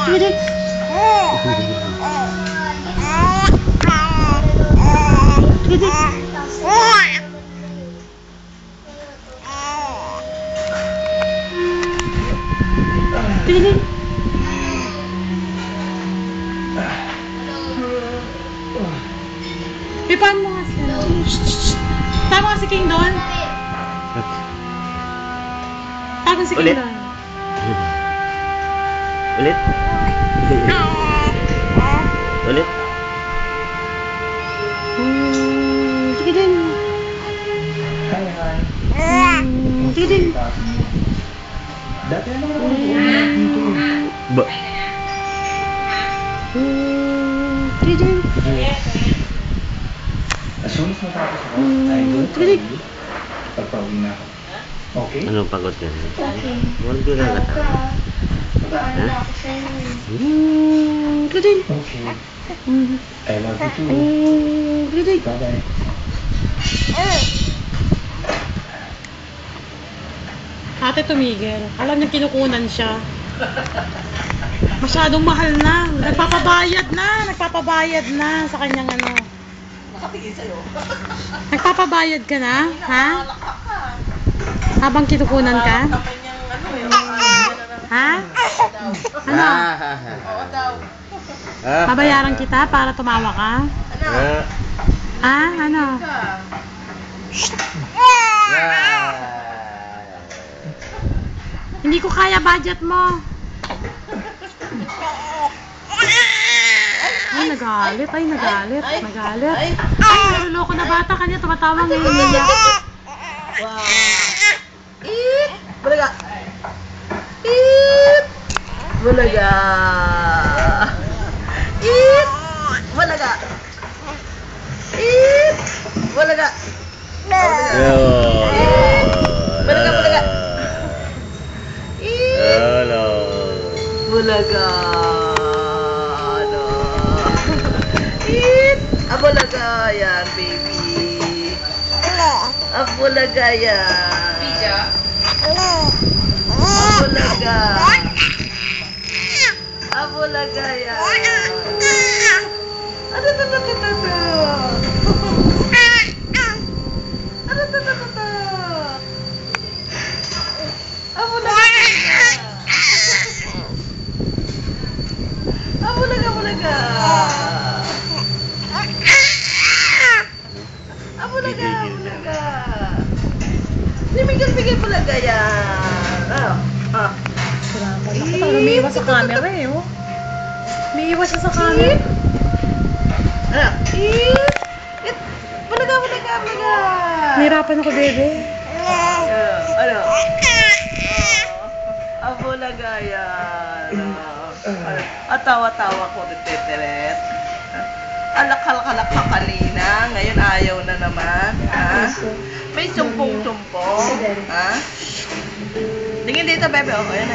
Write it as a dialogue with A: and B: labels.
A: Sige. Sige. Pipan mo nga siya. Tama ka si King doon. Tama si King
B: Ulit?
A: doon.
B: Ulit? Ulit?
A: Sige din. Sige din.
C: Dati ano naman dito?
B: Ba?
A: Sige din.
C: As soon as matapos ako, I will call you. Pagpawin na ako. Okay?
B: Anong pagod yan? Huwag ka kata. Ha?
A: Sige din.
C: Okay. I love you too.
A: Sige din.
C: Bye-bye.
A: Ate tumigil. Alam niya kinukunan siya. Masyadong mahal na. Nagpapabayad na sa kanyang ano.
D: Nakatingin sa'yo.
A: Nagpapabayad ka na? Ha? Habang kinukunan ka?
D: Kapag niyang ano eh.
A: Ha? Ano?
D: Oo daw.
A: Babayaran kita para tumawa ka? Ha? Ano? Hindi ko kaya budget mo. Ay, nagalit. Ay, naluloko na bata. Kanya tumatawa ngayon niya.
D: Wow. Eat! Bulaga! Eat! Bulaga! Eat! Bulaga! Eat! Bulaga! Bulaga! Eat!
B: Hello.
D: Bulaga! Ano? Eat! Bulaga yan, baby. Bulaga yan. Pija? Bulaga. Bulaga yan. Ano to? Ano to? Bulaga. Bulaga. Bigay bulaga yan.
A: Umiiwas sa camera eh, oh. Umiiwas siya sa camera.
D: Bulaga.
A: Nahirapan ako, bebe.
D: Ano? Bulaga yan. Tawa-tawa ko nagtiteret. Alak-alak ka kanina, ngayon ayaw na naman. Ha? May sumpong-sumpong. Ha? Tingin dito, bebe. Oh, ayan.